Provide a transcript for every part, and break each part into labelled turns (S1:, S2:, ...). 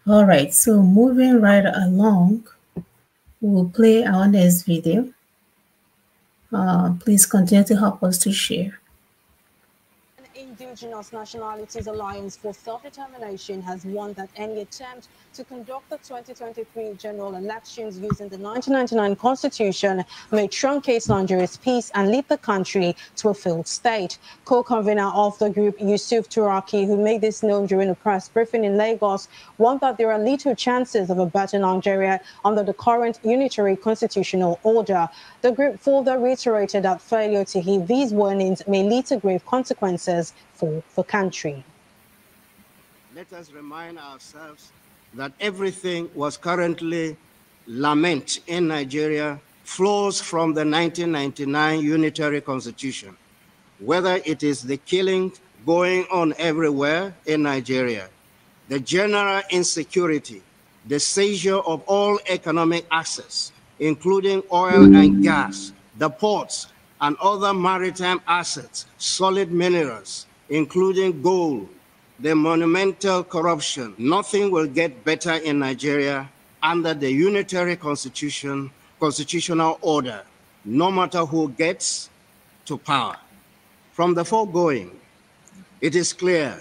S1: All right, so moving right along, we'll play our next video. Please continue to help us to share.
S2: Indigenous Nationalities Alliance for Self-Determination has warned that any attempt to conduct the 2023 general elections using the 1999 Constitution may truncate Nigeria's peace and lead the country to a failed state. Co-convener of the group, Yusuf Turaki, who made this known during a press briefing in Lagos, warned that there are little chances of a better Nigeria under the current unitary constitutional order. The group further reiterated that failure to heed these warnings may lead to grave consequences for the country.
S3: Let us remind ourselves that everything was currently lament in Nigeria flows from the 1999 Unitary Constitution, whether it is the killing going on everywhere in Nigeria, the general insecurity, the seizure of all economic access, including oil and gas, the ports and other maritime assets, solid minerals, including gold, the monumental corruption. Nothing will get better in Nigeria under the unitary constitutional order, no matter who gets to power. From the foregoing, it is clear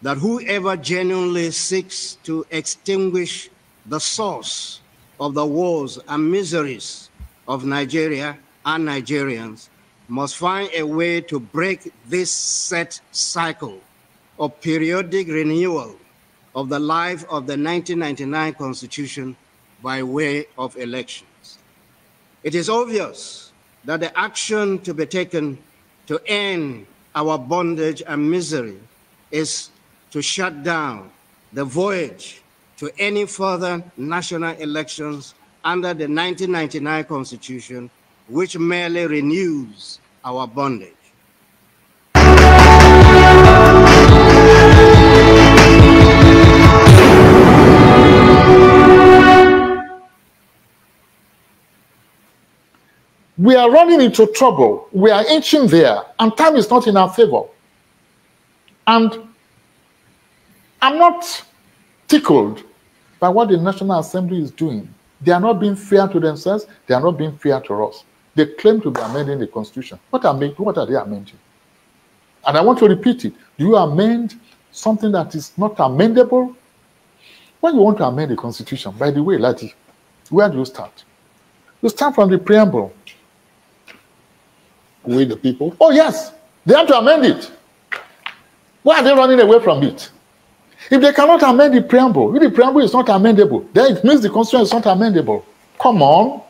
S3: that whoever genuinely seeks to extinguish the source of the wars and miseries of Nigeria and Nigerians must find a way to break this set cycle of periodic renewal of the life of the 1999 Constitution by way of elections. It is obvious that the action to be taken to end our bondage and misery is to shut down the voyage to any further national elections under the 1999 Constitution, which merely renews our bondage.
S4: We are running into trouble. We are inching there, and time is not in our favor. And I'm not tickled by what the National Assembly is doing. They are not being fair to themselves. They are not being fair to us. They claim to be amending the Constitution. What are they amending? And I want to repeat it. Do you amend something that is not amendable? When you want to amend the Constitution, by the way, Lati, where do you start? You start from the preamble. We the people. Oh, yes, they have to amend it. Why are they running away from it? If they cannot amend the preamble, if the preamble is not amendable, then it means the Constitution is not amendable. Come on.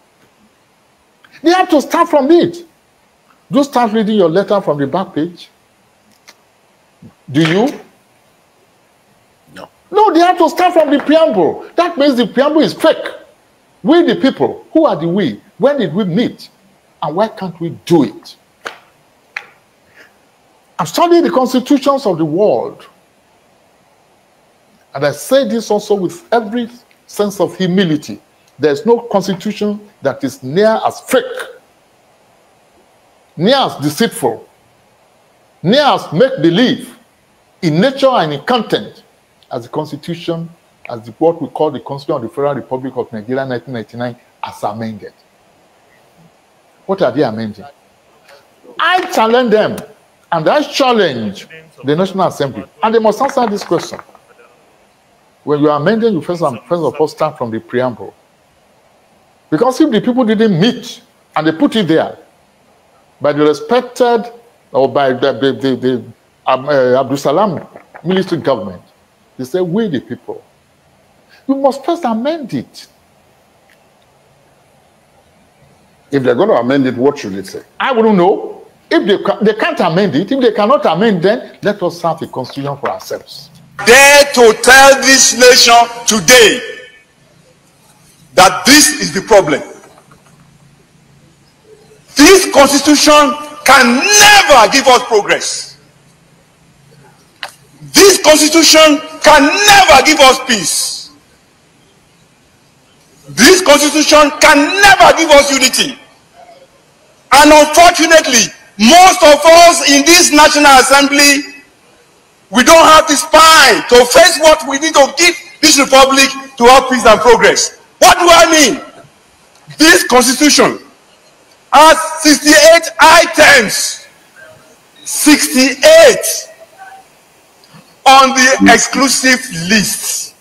S4: They have to start from it. Do you start reading your letter from the back page? Do you?
S5: No.
S4: No, they have to start from the preamble. That means the preamble is fake. We the people, who are the we? When did we meet? And why can't we do it? I'm studying the constitutions of the world. And I say this also with every sense of humility. There's no constitution that is near as fake, near as deceitful, near as make-believe in nature and in content as the Constitution, as what we call the Constitution of the Federal Republic of Nigeria 1999 as amended. What are they amending? I challenge them, and I challenge the National Assembly, and they must answer this question. When you are amending, you first of all start from the preamble. Because if the people didn't meet and they put it there by the respected or by the Abdul Salam military government, they say, we the people. You must first amend it.
S5: If they're going to amend it, what should it say?
S4: I wouldn't know. If they can't amend it, if they cannot amend, then let us have a constitution for ourselves.
S6: Dare to tell this nation today that this is the problem. This constitution can never give us progress. This constitution can never give us peace. This constitution can never give us unity. And unfortunately, most of us in this National Assembly, we don't have the spine to face what we need to give this republic to have peace and progress. What do I mean? This constitution has 68 items. 68 on the exclusive list.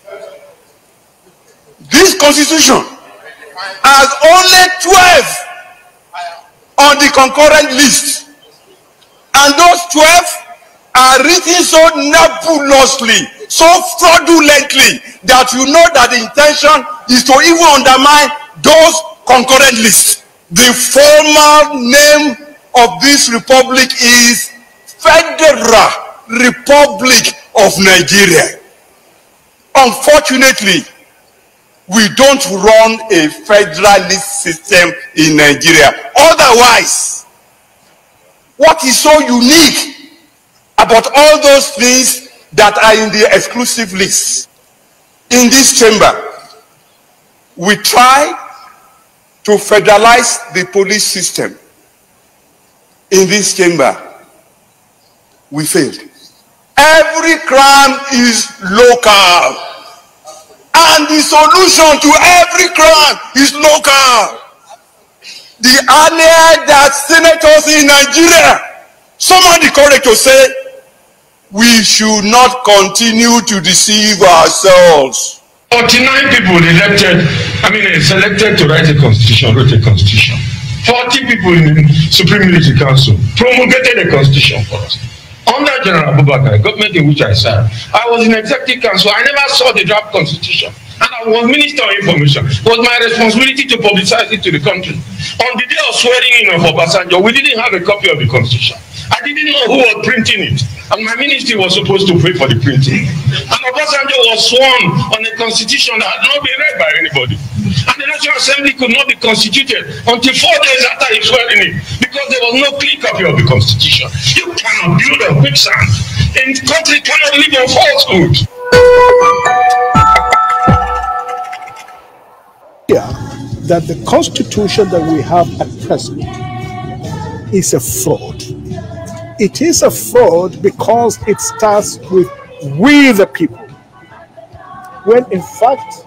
S6: This constitution has only 12 on the concurrent list, and those 12 are written so nebulously, so fraudulently, that you know that the intention is to even undermine those concurrent lists. The formal name of this republic is Federal Republic of Nigeria. Unfortunately, we don't run a federalist system in Nigeria. Otherwise, what is so unique about all those things that are in the exclusive list? In this chamber, we try to federalize the police system. In this chamber, we failed. Every crime is local, and the solution to every crime is local. The earlier that senators in Nigeria summoned the courage to say, we should not continue to deceive ourselves.
S7: 49 people selected to write a constitution, wrote a constitution. 40 people in the Supreme Military Council promulgated a constitution for us. Under General Abubakar, government in which I served, I was in executive council. I never saw the draft constitution, and I was Minister of Information. It was my responsibility to publicize it to the country. On the day of swearing in of Obasanjo, we didn't have a copy of the constitution. I didn't know who was printing it, and my ministry was supposed to pay for the printing. And Obasanjo was sworn on a constitution that had not been read by anybody. And the National Assembly could not be constituted until 4 days after he swearing it, because there was no clean copy of the constitution. You cannot build a quicksand, and the country cannot live on falsehood.
S8: Yeah, that the constitution that we have at present is a fraud. It is a fraud because it starts with we the people, when in fact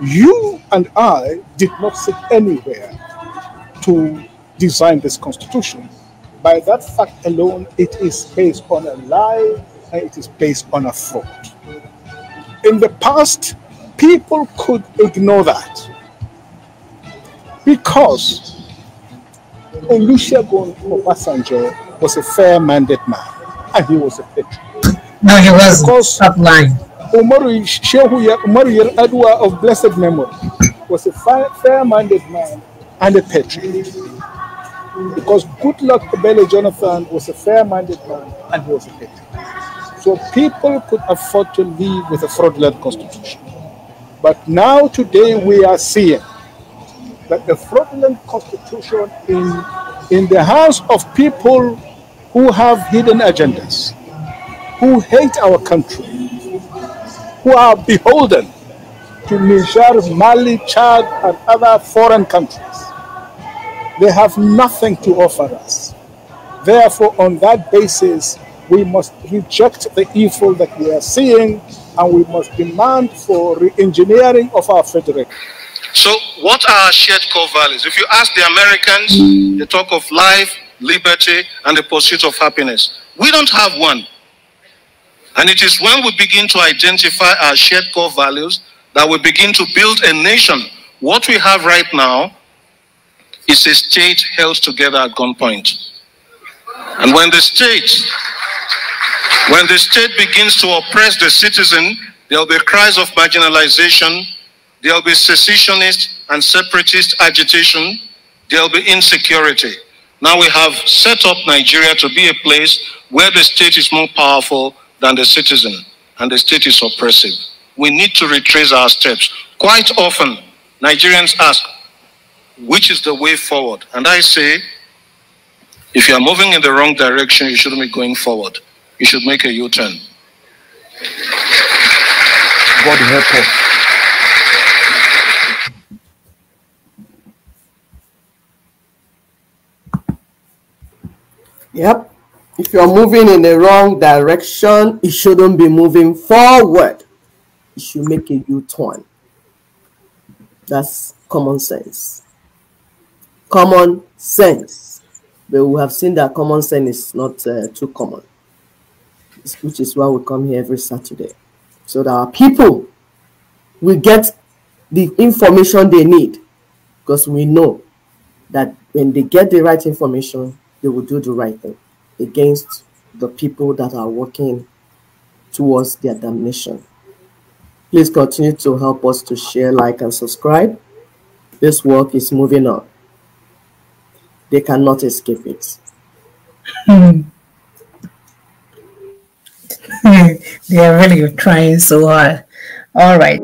S8: you and I did not sit anywhere to design this constitution. By that fact alone, it is based on a lie and it is based on a fraud. In the past, people could ignore that because Olusegun Obasanjo was a fair-minded man and he was a patriot.
S1: No, he wasn't. Stop lying.
S8: Umaru Yar'Adua of blessed memory was a fair-minded man and a patriot. Because Goodluck Ebele Jonathan was a fair-minded man and he was a patriot. So people could afford to live with a fraudulent constitution. But now today we are seeing that the fraudulent constitution in the hands of people who have hidden agendas, who hate our country, who are beholden to Niger, Mali, Chad, and other foreign countries. They have nothing to offer us. Therefore, on that basis, we must reject the evil that we are seeing, and we must demand for re-engineering of our federation.
S9: So what are our shared core values? If you ask the Americans, they talk of life, liberty, and the pursuit of happiness. We don't have one. And it is when we begin to identify our shared core values that we begin to build a nation. What we have right now is a state held together at gunpoint. And when the state begins to oppress the citizen, there will be cries of marginalization, there will be secessionist and separatist agitation, there will be insecurity. Now we have set up Nigeria to be a place where the state is more powerful than the citizen, and the state is oppressive. We need to retrace our steps. Quite often, Nigerians ask, which is the way forward? And I say, if you are moving in the wrong direction, you shouldn't be going forward. You should make a U-turn.
S4: God help us.
S10: Yep. If you're moving in the wrong direction, you shouldn't be moving forward. it should make a U-turn. That's common sense. Common sense. But we have seen that common sense is not too common, which is why we come here every Saturday, so that our people will get the information they need, because we know that when they get the right information, they will do the right thing against the people that are working towards their damnation. Please continue to help us to share, like, and subscribe. This work is moving on. They cannot escape it.
S1: They are really trying so hard. All right.